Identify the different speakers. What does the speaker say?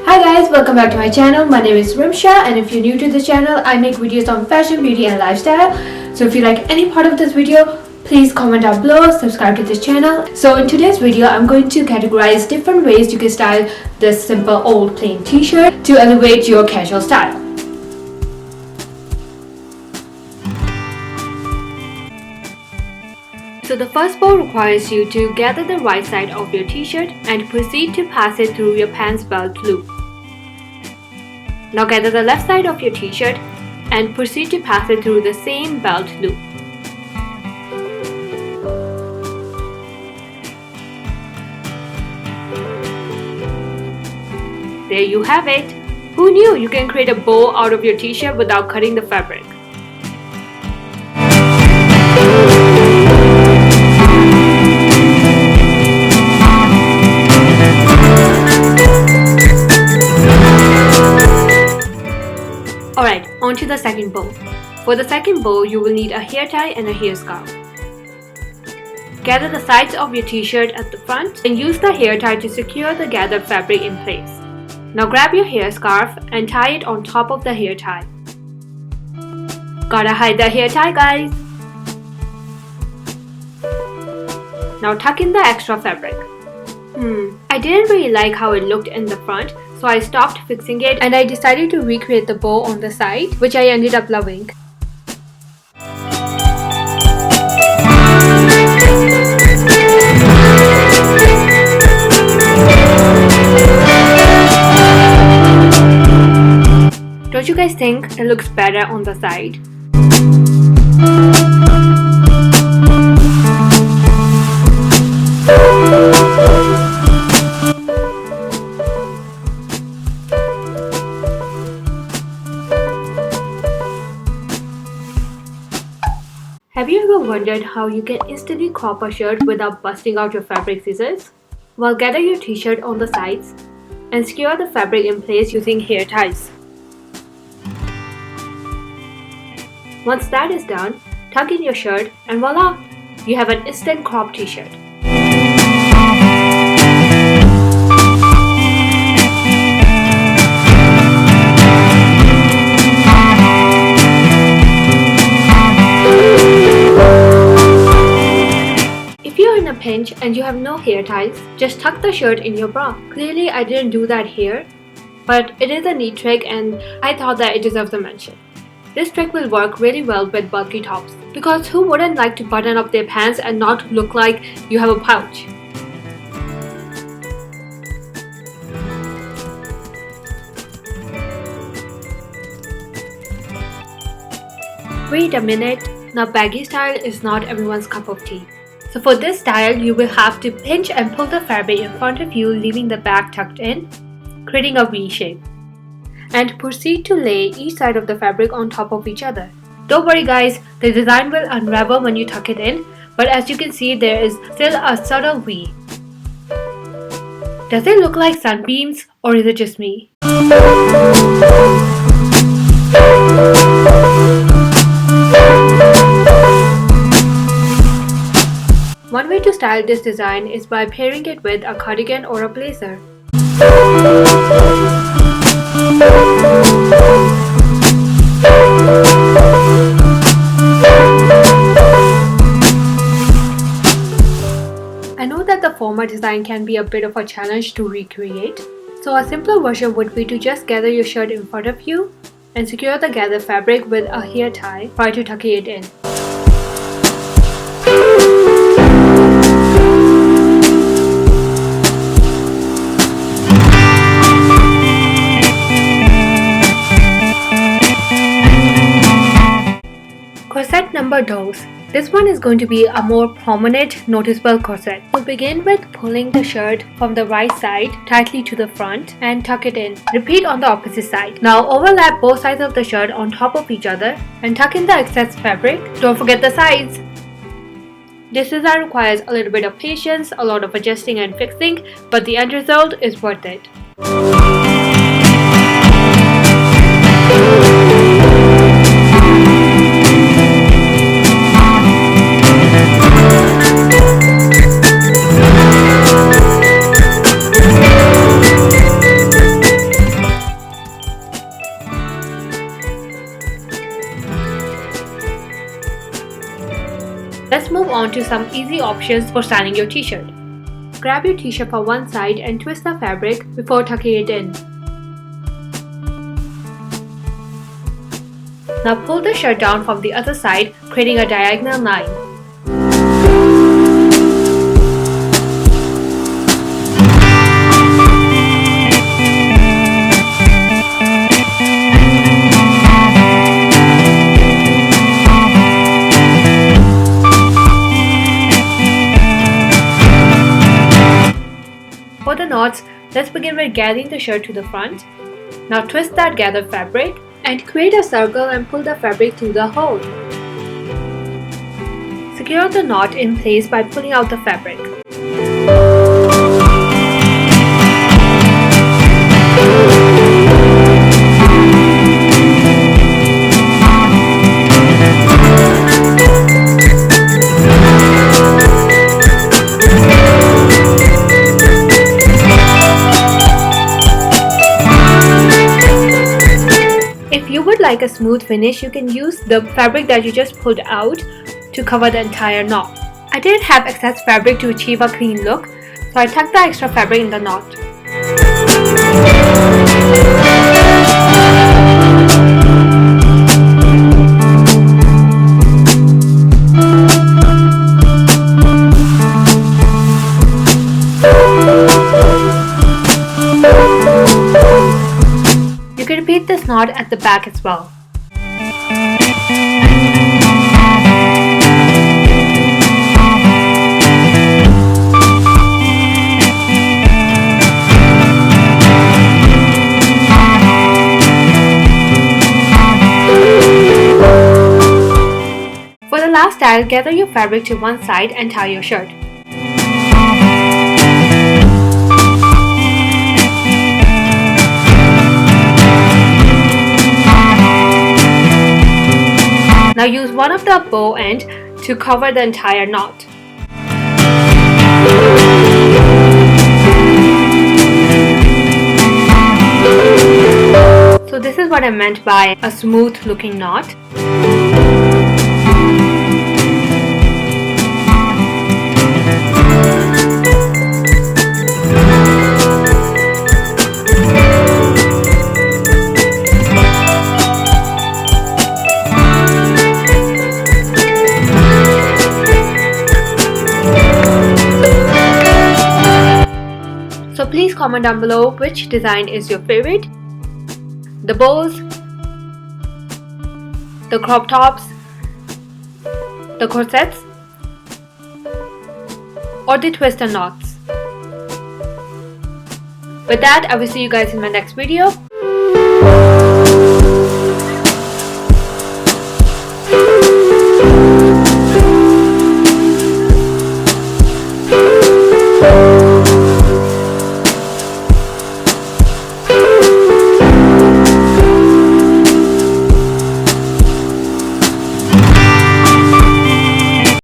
Speaker 1: Hi guys, welcome back to my channel. My name is Rimsha, and if you're new to the channel, I make videos on fashion, beauty and lifestyle. So if you like any part of this video, please comment down below, subscribe to this channel. So in today's video, I'm going to categorize different ways you can style this simple old plain t-shirt to elevate your casual style. So the first bow requires you to gather the right side of your t-shirt and proceed to pass it through your pants belt loop. Now gather the left side of your t-shirt and proceed to pass it through the same belt loop. There you have it! Who knew you can create a bow out of your t-shirt without cutting the fabric? Alright, on to the second bow. For the second bow, you will need a hair tie and a hair scarf. Gather the sides of your t-shirt at the front and use the hair tie to secure the gathered fabric in place. Now grab your hair scarf and tie it on top of the hair tie. Gotta hide the hair tie, guys! Now tuck in the extra fabric. I didn't really like how it looked in the front, so I stopped fixing it and I decided to recreate the bow on the side, which I ended up loving. Don't you guys think it looks better on the side? Have you ever wondered how you can instantly crop a shirt without busting out your fabric scissors? Well, gather your t-shirt on the sides and secure the fabric in place using hair ties. Once that is done, tuck in your shirt and voila! You have an instant crop t-shirt. Pinch and you have no hair ties, just tuck the shirt in your bra. Clearly I didn't do that here, but it is a neat trick and I thought that it deserves a mention. This trick will work really well with bulky tops, because who wouldn't like to button up their pants and not look like you have a pouch? Wait a minute, now baggy style is not everyone's cup of tea. So for this style, you will have to pinch and pull the fabric in front of you, leaving the back tucked in, creating a V shape. And proceed to lay each side of the fabric on top of each other. Don't worry guys, the design will unravel when you tuck it in, but as you can see, there is still a subtle V. Does it look like sunbeams, or is it just me? One way to style this design is by pairing it with a cardigan or a blazer. I know that the former design can be a bit of a challenge to recreate, so a simpler version would be to just gather your shirt in front of you and secure the gathered fabric with a hair tie prior to tucking it in. Corset number 2. This one is going to be a more prominent, noticeable corset. So begin with pulling the shirt from the right side tightly to the front and tuck it in. Repeat on the opposite side. Now overlap both sides of the shirt on top of each other and tuck in the excess fabric. Don't forget the sides. This design requires a little bit of patience, a lot of adjusting and fixing, but the end result is worth it. to some easy options for styling your t-shirt. Grab your t-shirt from one side and twist the fabric before tucking it in. Now pull the shirt down from the other side, creating a diagonal line. For the knots, let's begin with gathering the shirt to the front. Now twist that gathered fabric and create a circle and pull the fabric through the hole. Secure the knot in place by pulling out the fabric. If you would like a smooth finish, you can use the fabric that you just pulled out to cover the entire knot. I didn't have excess fabric to achieve a clean look, so I tucked the extra fabric in the knot. You can repeat this knot at the back as well. For the last style, gather your fabric to one side and tie your shirt. Now use one of the bow end to cover the entire knot. So this is what I meant by a smooth looking knot. So please comment down below which design is your favorite. The bows, the crop tops, the corsets, or the twist and knots. With that, I will see you guys in my next video.